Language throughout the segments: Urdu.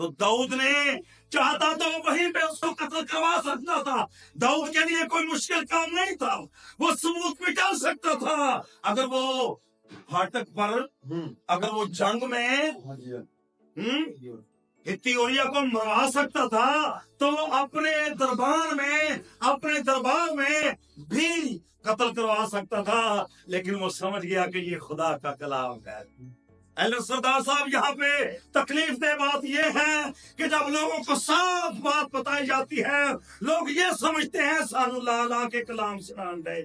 تو داؤد نے چاہتا تو وہیں پہ اس کو قتل کروا سکتا تھا. داؤد کے لیے کوئی مشکل کام نہیں تھا. وہ ثبوت مٹا سکتا تھا. اگر وہ پھاٹک پر اگر وہ جنگ میں ہتھیوریا کو مروا سکتا تھا تو وہ اپنے دربار میں بھی قتل کروا سکتا تھا. لیکن وہ سمجھ گیا کہ یہ خدا کا کلام ہے. ایلن سردار صاحب یہاں پہ تکلیف دہ بات یہ ہے کہ جب لوگوں کو صاف بات بتائی جاتی ہے لوگ یہ سمجھتے ہیں سانو لا لا کے کلام سنان دے.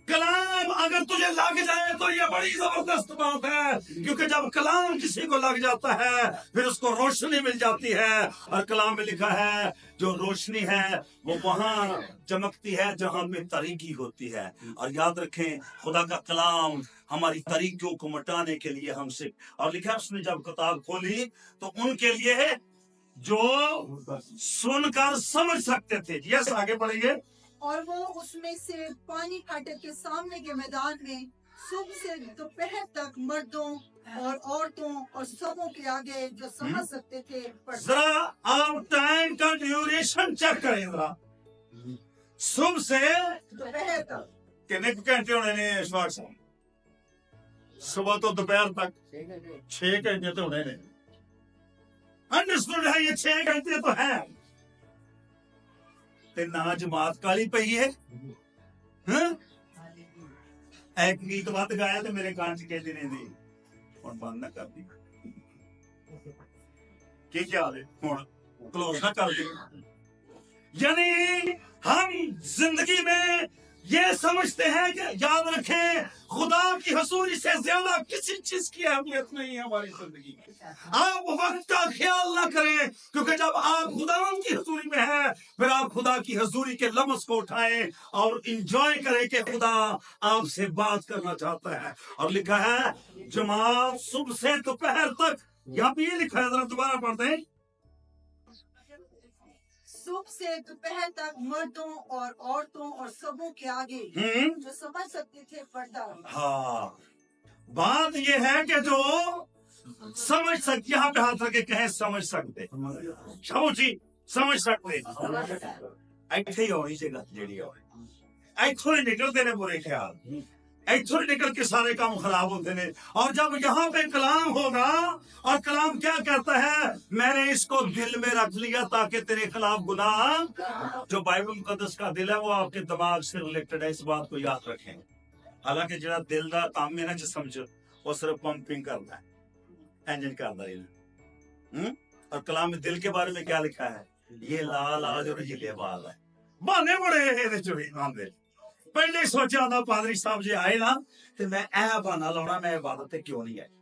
کلام اگر تجھے لگ جائے تو یہ بڑی زبردست بات ہے, کیونکہ جب کلام کسی کو لگ جاتا ہے پھر اس کو روشنی مل جاتی ہے. اور کلام میں لکھا ہے جو روشنی ہے وہ وہاں چمکتی ہے جہاں میں تاریکی ہوتی ہے. اور یاد رکھیں خدا کا کلام ہماری تاریکیوں کو مٹانے کے لیے ہم سے, اور لکھا اس نے جب کتاب کھولی تو ان کے لیے جو سن کر سمجھ سکتے تھے. یس آگے بڑھیں گے. اور وہ اس میں سے پانی پھاٹک کے سامنے کے میدان میں صبح سے دوپہر تک مردوں اور عورتوں اور سبوں کے آگے جو سمجھ سکتے تھے ذرا آپ ٹائم کا ڈیوریشن چیک کریں. ذرا صبح سے دوپہر تک کتنے گھنٹے ہونے نے اس وقت؟ صبح تو دوپہر تک 6 گھنٹے تو ہونے نے. انڈرسٹوڈ ہے, یہ 6 گھنٹے تو ہے. نہ جماعت کالی پئی ہے. ایک گیت بات گایا تو میرے کان چ کہتے نہیں دی ہوں بند نہ کر دی کی کیا ہوں کلوز نہ کر دی. یعنی ہم زندگی میں یہ سمجھتے ہیں کہ یاد رکھیں خدا کی حضوری سے زیادہ کسی چیز کی اہمیت نہیں ہے ہماری زندگی میں. آپ وقت کا خیال نہ کریں, کیونکہ جب آپ خدا کی حضوری میں ہیں پھر آپ خدا کی حضوری کے لمس کو اٹھائیں اور انجوائے کریں کہ خدا آپ سے بات کرنا چاہتا ہے. اور لکھا ہے جماعت صبح سے دوپہر تک. یہاں پہ یہ لکھا ہے, ذرا دوبارہ پڑھتے ہیں. صبح سے دوپہر تک مردوں اور عورتوں اور سبوں کے آگے جو سمجھ سکتے تھے پڑھتا. ہاں بات یہ ہے کہ جو سمجھ سکتے, یہاں پہ ہاتھ رکھے کہیں سمجھ سکتے, شبو جی سمجھ سکتے. ایتھے ہی ہونی جگہ جیڑی ہوئی ایتھوں ہی نکلتے نے برے خیال, ایتھوں ہی نکل کے سارے کام خراب ہوتے ہیں. اور جب یہاں پہ کلام ہوگا, اور کلام کیا کہتا ہے, میں نے اس کو دل میں رکھ لیا تاکہ تیرے خلاف گناہ. جو بائبل مقدس کا دل ہے وہ آپ کے دماغ سے ریلیٹڈ ہے, اس بات کو یاد رکھیں. حالانکہ جڑا دل دا کام ہے نا جسم چ وہ صرف پمپنگ کرتا ہے, انجن کرتا ہے. اور کلام میں دل کے بارے میں کیا لکھا ہے, یہ لال آج اور یہ بال ہے. بہانے بڑے پہلے سوچا تھا پادری صاحب جی آئے نا تو میں اے بہانا لاؤنا, میں عبادت کیوں نہیں آئی.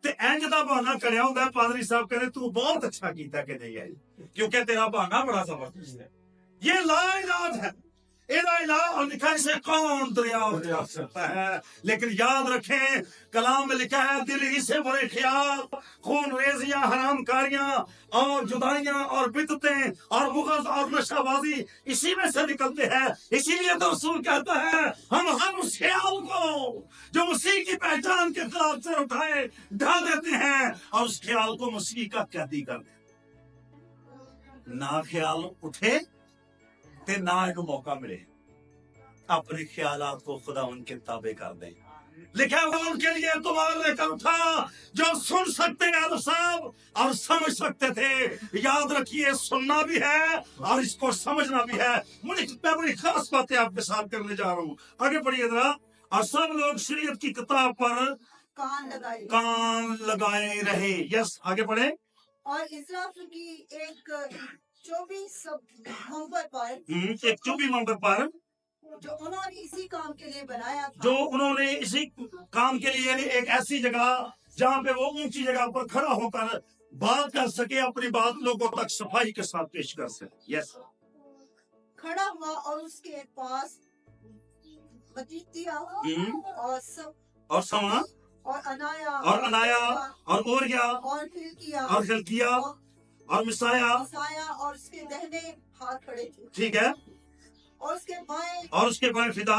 تے انج دا بہانا کریا ہوندا ہے, پادری صاحب کہتے تو بہت اچھا کیتا کہ نہیں آئی کیونکہ تیرا بہانا بڑا زبردست ہے. یہ لا علاج ہے, اور لکھا اسے کون دریافت کر سکتا ہے. لیکن یاد رکھیں کلام میں لکھا ہے دل ہی سے برے خیال, خون ریزیاں, حرام کاریاں اور جدائیاں اور بدعتیں اور بغض اور نشہ بازی اسی میں سے نکلتے ہیں. اسی لیے تو رسول کہتا ہے ہم ہر اس خیال کو جو مسیح کی پہچان کے خلاف سے اٹھائے ڈھا دیتے ہیں اور اس خیال کو مسیح کا قیدی کر دیتے. نہ خیال اٹھے تے نہ ایک موقع ملے, اپنے خیالات کو خدا ان کے تابع کر دیں. لکھا ہوا ان کے لیے تمہارے لے کر اٹھا جو سن سکتے ہیں صاحب اور سمجھ سکتے تھے. یاد رکھیے سننا بھی ہے اور اس کو سمجھنا بھی ہے. میں بڑی خاص باتیں آپ کے ساتھ کرنے جا رہا ہوں, آگے بڑھیے ذرا. اور سب لوگ شریعت کی کتاب پر کان لگائے رہے. یس آگے بڑھے. اور اسرافیل کی ایک 24 ممبر پر ایک 24 ممبر پر جو انہوں نے اسی کام کے لیے بنایا تھا, جو انہوں نے اسی کام کے لیے یعنی ایک ایسی جگہ جہاں پہ وہ اونچی جگہ پر کھڑا ہو کر بات کر سکے, اپنی بات لوگوں تک صفائی کے ساتھ پیش کر سکے. یس کھڑا ہوا اور اس کے پاس بتیتیا اور سما اور انایا اور اوریا اور خلقیہ اور مسایا اور اس کے دہنے ہاتھ کھڑے تھے. ٹھیک ہے. اور اس کے بائیں فدا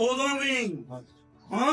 ਉਦੋਂ ਵੀ ਹਾਂ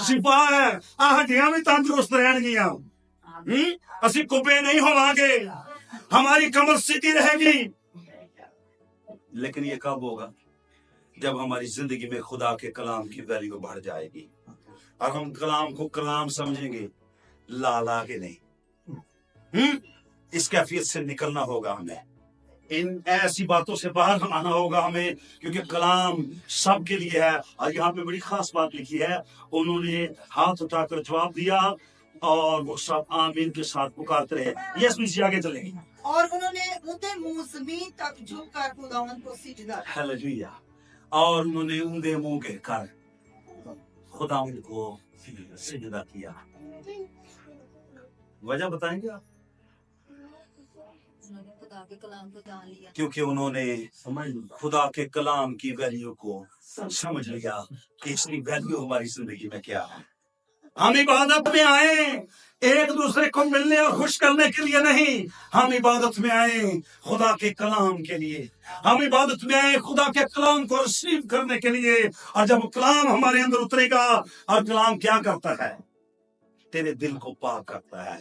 شفا ہے ہڈیاں بھی تندرست رہن گیا اسی کبے نہیں ہوواਂਗੇ ہماری کمر سیدھی رہے گی لیکن یہ کب ہوگا جب ہماری زندگی میں خدا کے کلام کی ویلیو بڑھ جائے گی اور ہم کلام کو کلام سمجھیں گے لا کے نہیں اس کیفیت سے نکلنا ہوگا ہمیں ان ایسی باتوں سے باہر آنا ہوگا ہمیں کیونکہ کلام سب کے لیے ہے اور یہاں پہ بڑی خاص بات لکھی ہے انہوں نے ہاتھ اٹھا کر جواب دیا اور وہ سب آمین کے ساتھ پکارتے رہے یس مجھے آگے چلیں گے اور انہوں نے اونچے منہ زمین تک جھک کر خداوند کو سجدہ کیا ہیلیلویا اور انہوں نے اونچے منہ کہہ کر خداوند کو سجدہ کیا وجہ بتائیں گے آپ خدا کے کلام کو جان لیا کیونکہ انہوں نے خدا کے کلام کی ویلیو کو سمجھ لیا کہ اس کی ویلیو ہماری زندگی میں کیا ہے ہم عبادت میں آئے ایک دوسرے کو ملنے اور خوش کرنے کے لیے نہیں ہم عبادت میں آئے خدا کے کلام کے لیے ہم عبادت میں آئے خدا کے کلام کو ریسیو کرنے کے لیے اور جب کلام ہمارے اندر اترے گا اور کلام کیا کرتا ہے تیرے دل کو پاک کرتا ہے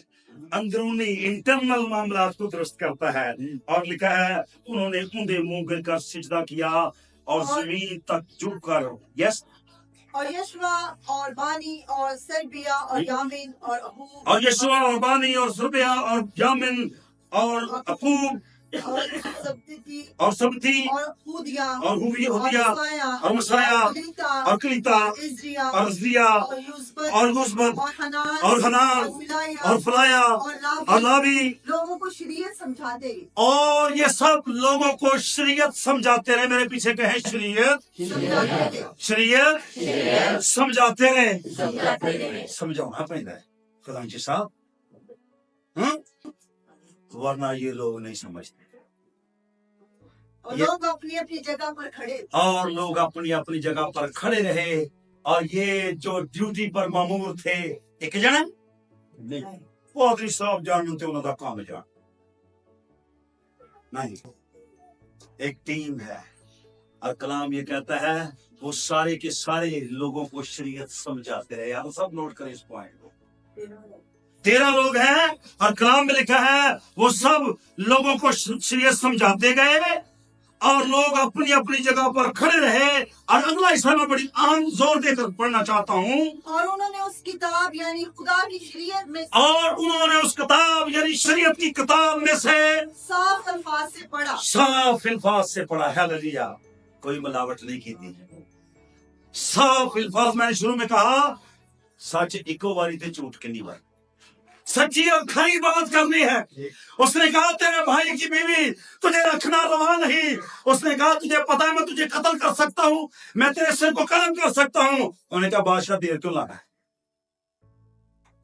اندرونی انٹرنل معاملات کو درست کرتا ہے اور لکھا ہے انہوں نے اونڈے منہ گر کر سجدہ کیا اور زمین تک جھک کر یس اور یشوا اور بانی اور سربیا اور یامین اور احوب اور یشوا اور بانی اور سربیا اور یامن اور اقوب اور سبتی اور سبتی اور ہودیا اور ہودیا اور مسایا کلیتا اور کلیتا ازریا اور ازدیا اور یوزبت اور غصبت اور حنان اور حنان اور فلایا اور لاوی لوگوں کو شریعت سمجھاتے اور یہ سب لوگوں کو شریعت سمجھاتے رہے میرے پیچھے کہیں شریعت سمجھاتے رہے سمجھاؤنا پہنتا ہے خدا جی صاحب ورنہ یہ لوگ نہیں سمجھتے اور لوگ اپنی اپنی جگہ پر کھڑے اور لوگ اپنی اپنی جگہ پر کھڑے رہے اور یہ جو ڈیوٹی پر مامور تھے ایک جنا نہیں پادری صاحب جانتے انہوں کا کام جان نہیں ایک ٹیم ہے اور کلام یہ کہتا ہے وہ سارے کے سارے لوگوں کو شریعت سمجھاتے رہے آپ سب نوٹ کریں اس پوائنٹ کو 13 لوگ ہیں اور کلام میں لکھا ہے وہ سب لوگوں کو شریعت سمجھاتے گئے اور لوگ اپنی اپنی جگہ پر کھڑے رہے اور اگلا حصہ میں بڑی عام زور دے کر پڑھنا چاہتا ہوں اور انہوں نے اس کتاب یعنی خدا کی شریعت میں اور انہوں نے اس کتاب یعنی شریعت کی کتاب میں سے صاف الفاظ سے پڑھا صاف الفاظ سے پڑھا ہیلیلویا کوئی ملاوٹ نہیں کی تھی صاف الفاظ میں نے شروع میں کہا سچ ایکو باری تے جھوٹ کنی بار سچی اور کھری بات کرنی ہے اس نے کہا تیرے بھائی کی بیوی تجھے رکھنا روا نہیں اس نے کہا تجھے پتا ہے میں تجھے قتل کر سکتا ہوں میں تیرے سر کو قلم کر سکتا ہوں انہوں نے کہا بادشاہ دیر کیوں لگا ہے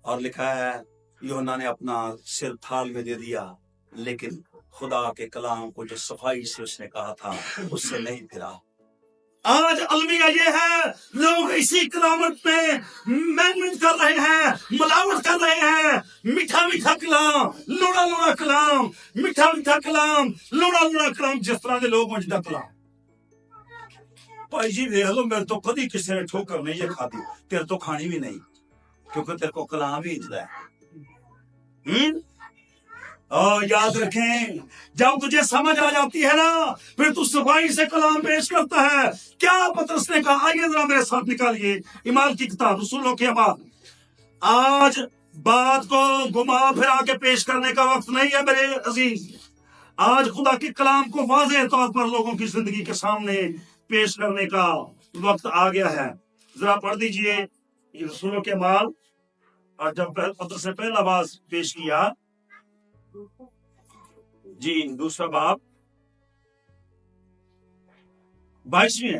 اور لکھا ہے یوحنا نے اپنا سر تھال میں دے دیا لیکن خدا کے کلام کو جو صفائی سے اس نے کہا تھا اس سے نہیں پھرا آج المیہ یہ ہے لوگ اسی کلامت میں مینج کر رہے ہیں ملاوٹ کر رہے ہیں میٹھا میٹھا کلام لوڑا لوڑا کلام میٹھا میٹھا کلام لوڑا لوڑا کلام جس طرح کے لوگ مجھے کلام بھائی جی دیکھ لو میرے تو کدی کسی نے ٹھوکر نہیں یہ کھاتی تیرے تو کھانی بھی نہیں کیونکہ تیرے کو کلام ہی اجلا ہے اور یاد رکھیں جب تجھے سمجھ آ جاتی ہے نا پھر تو صفائی سے کلام پیش کرتا ہے کیا پترس نے کہا آئیے ذرا میرے ساتھ نکالیے ایمال کی کتاب رسولوں کے اعمال آج بات کو گھما پھرا کے پیش کرنے کا وقت نہیں ہے میرے عزیز آج خدا کے کلام کو واضح طور پر لوگوں کی زندگی کے سامنے پیش کرنے کا وقت آ گیا ہے ذرا پڑھ دیجئے رسولوں کے اعمال اور جب پترس نے پہلا باز پیش کیا جی دوسرا باب 22 ہے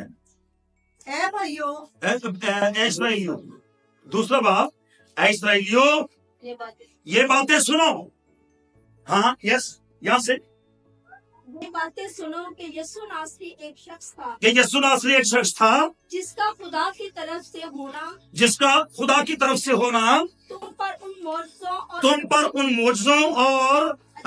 اے بھائیو اے اسرائیلیوں دوسرا باب اے اسرائیلیوں یہ باتیں سنو ہاں یس یہاں سے یہ باتیں سنو کہ یسوع ناصری ایک شخص تھا کہ یسوع ناصری ایک شخص تھا جس کا خدا کی طرف سے ہونا تم پر ان معجزوں اور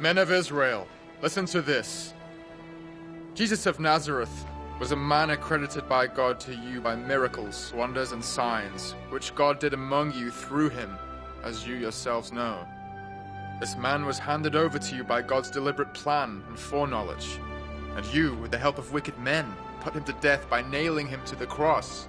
Men of Israel, listen to this. Jesus of Nazareth was a man accredited by God to you by miracles, wonders, and signs, which God did among you through him, as you yourselves know. This man was handed over to you by God's deliberate plan and foreknowledge, and you, with the help of wicked men, put him to death by nailing him to the cross.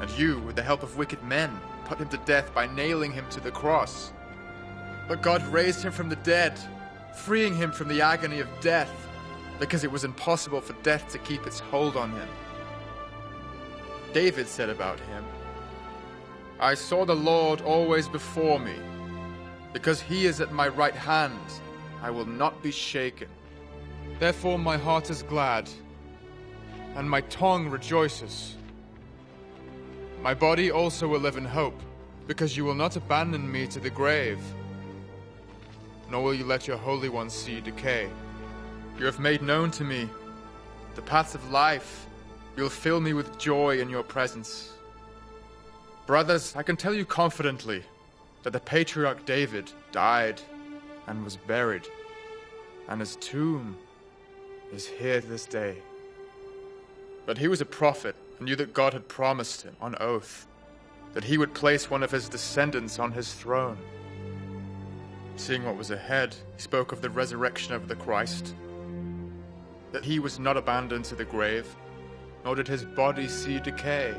And you, with the help of wicked men, put him to death by nailing him to the cross. But God raised him from the dead, freeing him from the agony of death, because it was impossible for death to keep its hold on him. David said about him, I saw the Lord always before me. Because he is at my right hand, I will not be shaken. Therefore my heart is glad, and my tongue rejoices. My body also will live in hope, because you will not abandon me to the grave, nor will you let your Holy One see decay. You have made known to me the paths of life. You will fill me with joy in your presence. Brothers, I can tell you confidently that the patriarch David died and was buried, and his tomb is here this day. But he was a prophet and knew that God had promised him on oath that he would place one of his descendants on his throne. Seeing what was ahead, he spoke of the resurrection of the Christ, that he was not abandoned to the grave, nor did his body see decay.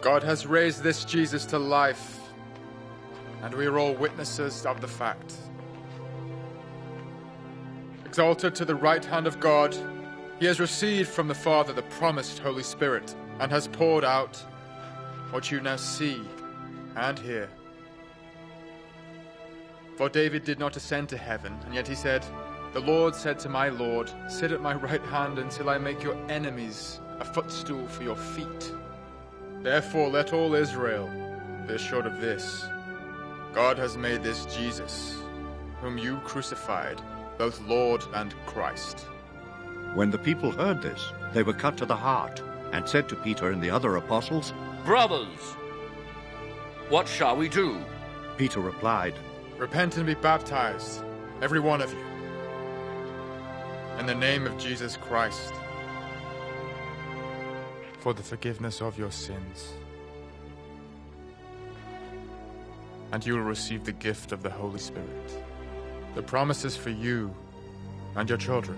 God has raised this Jesus to life, and we are all witnesses of the fact. Exalted to the right hand of God, he has received from the Father the promised Holy Spirit, and has poured out what you now see and hear. For David did not ascend to heaven, and yet he said, The Lord said to my Lord, Sit at my right hand until I make your enemies a footstool for your feet. Therefore let all Israel be assured of this. God has made this Jesus, whom you crucified, both Lord and Christ. When the people heard this, they were cut to the heart, and said to Peter and the other apostles, Brothers, what shall we do? Peter replied, Repent and be baptized, every one of you, in the name of Jesus Christ, for the forgiveness of your sins. And you will receive the gift of the Holy Spirit. The promise is for you and your children.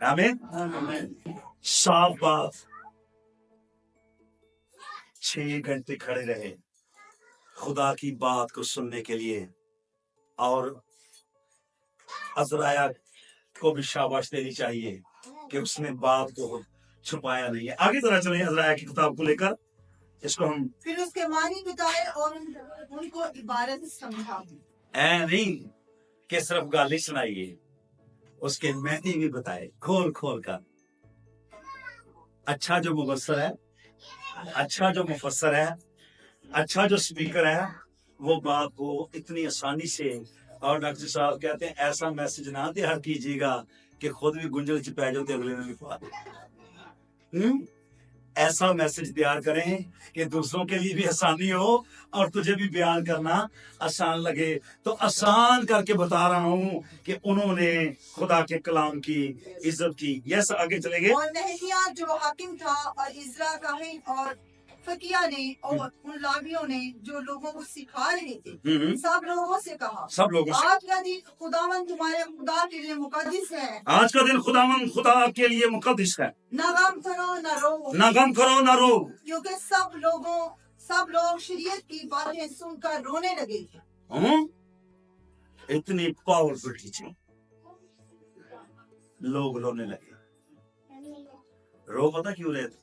آمین. صاف بات. 6 گھنٹے کھڑے رہے خدا کی بات کو سننے کے لیے, اور عزرائیل کو بھی شاباش دینی چاہیے کہ اس نے بات کو چھپایا نہیں ہے. آگے ذرا چلیں عزرائیل کی کتاب کو لے کر, اس کو ہم پھر اس کے معنی بتائے اور ان کو عبارت سمجھا. اے نہیں کہ صرف گالی سنائیے, اس کے معنی بھی بتائے کھول کھول کر. اچھا جو مبصر ہے, اچھا جو مفسر ہے, اچھا جو سپیکر ہے, وہ بات کو اتنی آسانی سے, اور ڈاکٹر صاحب کہتے ہیں ایسا میسج نہ تیار کیجیے گا کہ خود بھی گنجل چپا جاتے اگلے نے بھی پا دے. ایسا میسج تیار کریں کہ دوسروں کے لیے بھی آسانی ہو اور تجھے بھی بیان کرنا آسان لگے. تو آسان کر کے بتا رہا ہوں کہ انہوں نے خدا کے کلام کی عزت کی. یس آگے چلیں گے. اور نہمیا جو حاکم تھا اور عزرا کاہن اور فقیہ نے اور ان لاویوں نے جو لوگوں کو سکھا رہے تھے, سب لوگوں سے کہا, سب لوگوں سے, آج کا دن خداوند تمہارے خدا کے لیے مقدس ہے. آج کا دن خداوند خدا کے لیے مقدس ہے. نہ غم کرو نہ رو, نہ غم کرو نہ رو, کیونکہ سب لوگ شریعت کی باتیں سن کر رونے لگے تھے. اتنی پاورفل ٹیچنگ, لوگ رونے لگے. رو پتا کیوں رہے تھے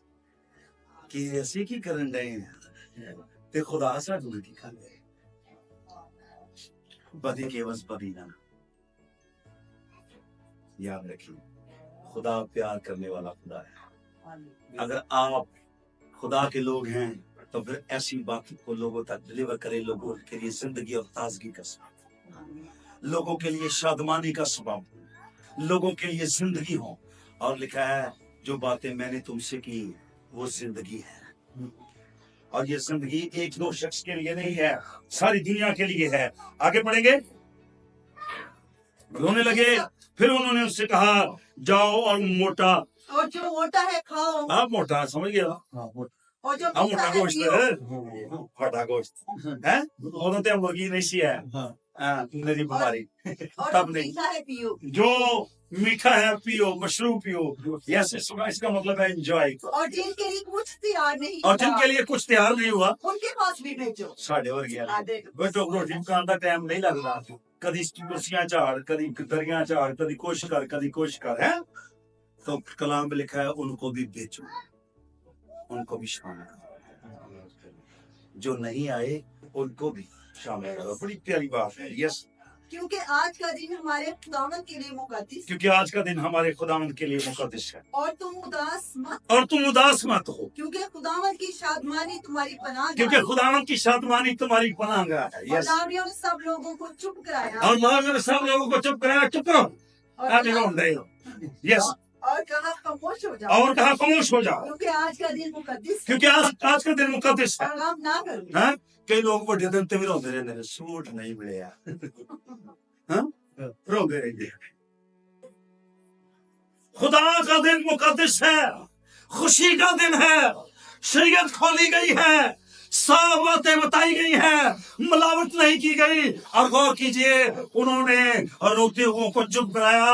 کہ ایسے کی کرن رہے ہیں تے خدا سا دور کی کھا گئے. بدی کے بس بدی نہ. یاد رکھیں خدا پیار کرنے والا خدا ہے. اگر آپ خدا کے لوگ ہیں تو پھر ایسی بات کو لوگوں تک ڈلیور کرے, لوگوں کے لیے زندگی اور تازگی کا سبب, لوگوں کے لیے شادمانی کا سبب, لوگوں کے لیے زندگی ہو. اور لکھا ہے جو باتیں میں نے تم سے کی وہ زندگی ہے, اور یہ زندگی ایک دو شخص کے لیے نہیں ہے, ساری دنیا کے لیے ہے. آگے پڑھیں گے. رونے لگے, پھر انہوں نے اس سے کہا جاؤ اور موٹا, اور جو موٹا ہے کھاؤ, آپ موٹا سمجھ گیا, اور جو موٹا میٹھا ہے گوشت پیو. ہے, پھٹا گوشت ہے, وہ تو مرغی نہیں سی ہے, میری بیماری اور تب جو نہیں. میٹھا ہے پیو. جو میٹھا ہے پیو, مشروب پیو. یس, اس کا مطلب ہے انجوائے. اور جن کے لیے کچھ تیار نہیں اور جن ہوا, کے لیے کچھ تیار نہیں ہوا ان کے پاس بھی بھیجو. ساڑھے اور گیا آ دیکھو. بیٹو روٹی پکان کا ٹائم نہیں لگ رہا. کدی کرسیاں چاڑ, کدی دریاں چاڑ, کدی کچھ کر, کدی کچھ کر ہے. تو کلام میں لکھا ہے ان کو بھی بیچو, ان کو بھی شامل کرو, جو نہیں آئے ان کو بھی شامل کرو. بڑی پیاری بات ہے. یس, کیونکہ آج کا دن ہمارے خداوند کے لیے مقدس, کیونکہ آج کا دن ہمارے خداوند کے لیے مقدس ہے, اور تم اداس مت, اور تم اداس مت ہو, کیونکہ خداوند کی شادمانی تمہاری پناہ گاہ کیونکہ ہے. خداوند کی شادمانی تمہاری پناہ گاہ ہے. اور یس, لاویوں نے سب لوگوں کو چپ کرایا, اور اللہ نے سب لوگوں کو چپ کرایا. چپ کرو, اور آپ نہیں رون رہے ہو. یس, اور کہا خاموش ہو جاؤ, اور کہا خاموش ہو جاؤ, کیونکہ آج کا دن مقدس ہے, کیونکہ آج کا دن مقدس ہے. اور غم نہ کرو. ہاں, کئی لوگ بڑے دن تے بھی روندے رہندے نے, سوٹ نہیں ملے ہاں, روندے رہندے. خدا کا دن مقدس ہے, خوشی کا دن ہے, شریعت کھولی گئی ہے, صاف باتیں بتائی گئی ہیں, ملاوٹ نہیں کی گئی. اور غور کیجئے, انہوں نے روتے ہوئے کو چپ کرایا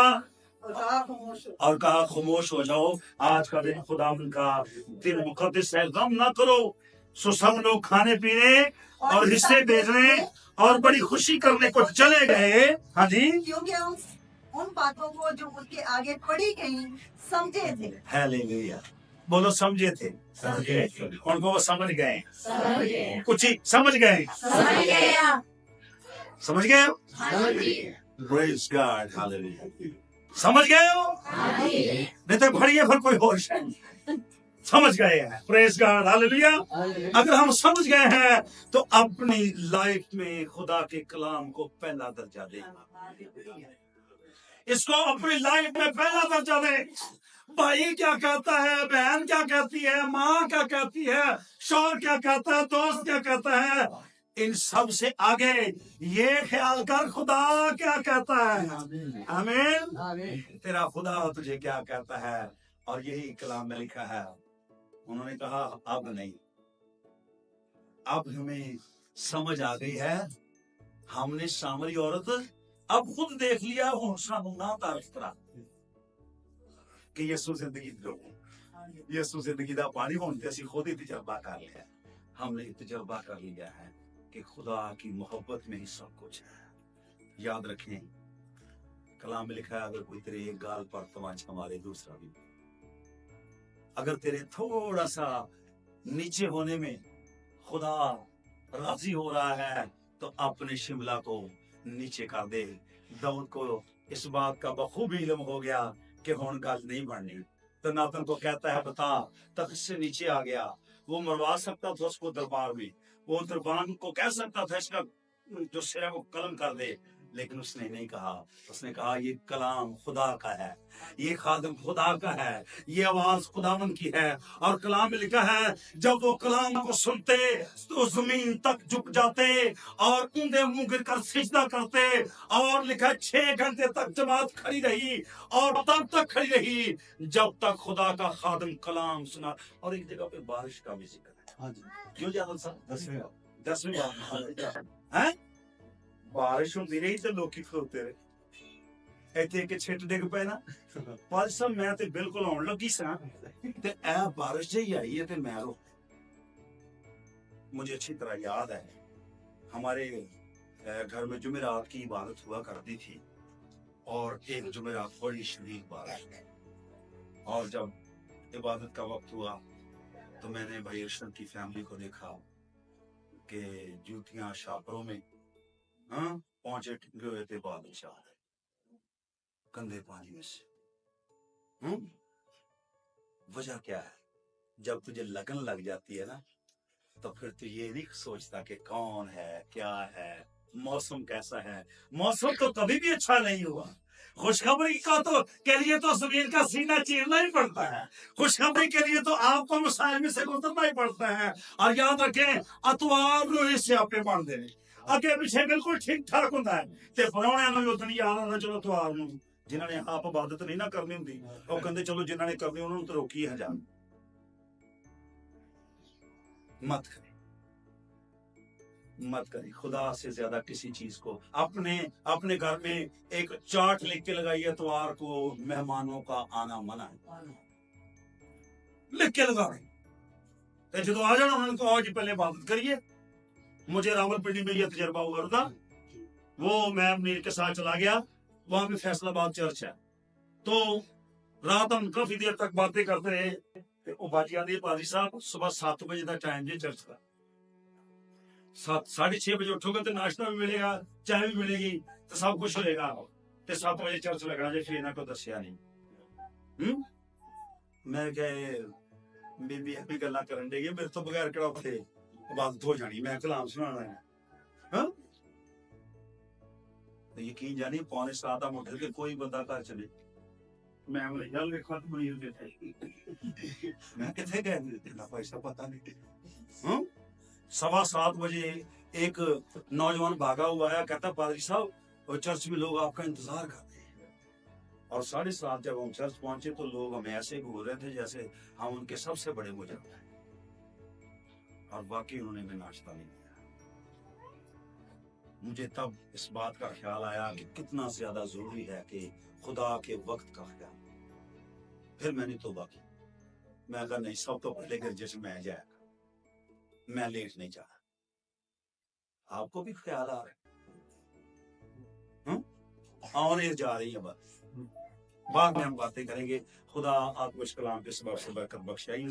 اور کہا خاموش ہو. اور کہا خاموش ہو جاؤ. آج کا دن خداوند کا دن مقدس ہے, غم نہ کرو. سو سب لوگ کھانے پینے اور حصے بیچنے اور بڑی خوشی کرنے کو چلے گئے. ہاں جی, کیونکہ ان باتوں کو جو ان کے آگے پڑھی گئی سمجھے تھے. ہیلیلویا. بولو سمجھے تھے, ان کو وہ سمجھ گئے, کچھ ہی سمجھ گئے, سمجھ گئے. Praise God, hallelujah. سمجھ گئے ہو, نہیں تو پڑھیے پھر کوئی اور شاید. سمجھ گئے ہیں. Praise God, hallelujah. اگر ہم سمجھ گئے ہیں تو اپنی لائف میں خدا کے کلام کو پہلا درجہ دیں, اس کو اپنی لائف میں پہلا درجہ دیں. بھائی کیا کہتا ہے, بہن کیا کہتی ہے, ماں کیا کہتی ہے, شوہر کیا کہتا ہے, دوست کیا کہتا ہے, ان سب سے آگے یہ خیال کر خدا کیا کہتا ہے. آمین. تیرا خدا تجھے کیا کہتا ہے. اور یہی کلام میں لکھا ہے. انہوں نے کہا اب نہیں, اب ہمیں سمجھ آ گئی ہے, ہم نے سامری عورت اب خود دیکھ لیا, وہ سامنا تعریف کرا. کہ یسوع زندگی دو یسوع زندگی دا پانی ہون تے اسی خود ہی تجربہ کر لیا ہم نے تجربہ کر لیا ہے کہ خدا کی محبت میں ہی سب کچھ ہے یاد رکھیں کلام میں لکھا ہے اگر کوئی تیرے ایک گال پر تماچا مارے دوسرا بھی اگر تیرے تھوڑا سا نیچے ہونے میں خدا راضی ہو رہا ہے تو اپنے شملہ کو نیچے کر دے داؤد کو اس بات کا بخوبی علم ہو گیا کہ ہون گل نہیں بڑھنی تو ناتن کو کہتا ہے بتا تخت سے نیچے آ گیا وہ مروا سکتا تھا اس کو دربار میں وہ دربان کو کہہ سکتا تھا اس کا جو سر ہے وہ قلم کر دے لیکن اس نے نہیں کہا اس نے کہا یہ کلام خدا کا ہے یہ خادم خدا کا ہے یہ آواز خداوند کی ہے اور کلام میں لکھا ہے جب وہ کلام کو سنتے تو زمین تک جھک جاتے اور اندھے منہ گر کر سجدہ کرتے اور لکھا 6 گھنٹے تک جماعت کھڑی رہی اور تب تک کھڑی رہی جب تک خدا کا خادم کلام سنا اور ایک جگہ پہ بارش کا بھی ذکر ہے ہاں جی کیوں جاتا صاحب 10ویں بار بارش ہوندی رہی تے لوکی کھلوتے رہے ایتھے کہ چھٹ ڈگ پے نا پال صاحب میں تے بالکل آن لگی سا تے اے بارش جی آئی ہے تے میں رو مجھے اچھی طرح یاد ہے ہمارے گھر میں جمعرات کی عبادت ہوا کرتی تھی اور ایک جمعرات بڑی شدید بارش اور جب عبادت کا وقت ہوا تو میں نے بھائی ارشد کی فیملی کو دیکھا کہ جوتیاں شاپروں میں پہنچے ٹنگے ہوئے تھے بادل شاہ گندے پانی میں سے وجہ کیا ہے جب تجھے لگن لگ جاتی ہے نا تو پھر تو یہ نہیں سوچتا کہ کون ہے کیا ہے موسم کیسا ہے موسم تو کبھی بھی اچھا نہیں ہوا خوشخبری کا تو کے لیے تو زمین کا سینہ چیرنا ہی پڑتا ہے خوشخبری کے لیے تو آپ کو مسائل میں سے گزرنا ہی پڑتا ہے اور یاد رکھیں اتوار روح سے آپ پہ بڑھ دے اگے پیچھے بالکل ٹھیک ٹھاک ہوتا ہے تے پراؤنیاں نوں اتنی نہیں یاد آنا چلو توار نوں جنہاں نے آپ عبادت نہیں نہ کرنی ہوندی او کہندے چلو جنہاں نے کرنی انہاں نوں تے روکی ہے جان مت کریں خدا سے زیادہ کسی چیز کو اپنے گھر میں ایک چارٹ لکھ کے لگائیے اتوار کو مہمانوں کا آنا منع ہے لکھ کے لگا تے جدوں آ جانا انہوں کو آج پہلے عبادت کریے مجھے راول پنڈی میں یہ تجربہ ہوا تھا وہ میں امیر کے ساتھ چلا گیا وہاں پہ فیصل آباد چرچ ہے تو رات ہم کافی دیر تک باتیں کرتے رہے وہ باجی آدھی پادری صاحب صبح 7 بجے کا ٹائم جی چرچ کا 6:30 بجے اٹھو گے تو ناشتہ بھی ملے گا چائے بھی ملے گی تو سب کچھ ہوئے گا تو 7 بجے چرچ لگنا جی پھر انہوں کو دسیا نہیں میں کہ بی بی ابھی گلا کرن دے گی میرے تو بغیر کہڑا اتنے عبادت ہو جانی میں کلام سنانا ہے یقین جانی 6:45 ہم اٹھ کے کوئی بندہ گھر چلے میں ختم نہیں ہوتے تھے میں کتنے گئے تھے پیسہ پتا نہیں 7:15 بجے ایک نوجوان بھاگا ہوا ہے کہتا پادری صاحب اور چرچ میں لوگ آپ کا انتظار کرتے ہیں اور 7:30 جب ہم چرچ پہنچے تو لوگ ہمیں ایسے بول رہے تھے جیسے ہم ان کے سب سے بڑے مجرم ہیں اور واقعی انہوں نے میں ناشتہ نہیں دیا مجھے تب اس بات کا خیال آیا کہ کتنا زیادہ ضروری ہے کہ خدا کے وقت کا خیال پھر میں نے توبہ کی میں کہا نہیں سب تو پہلے گرجے سے میں جائے گا میں لیٹ نہیں جا رہا آپ کو بھی خیال آ رہا ہے آنے جا رہی ہے بس بعد میں ہم باتیں کریں گے خدا آپ کو اس کلام کے سبب سے برکت بخشائے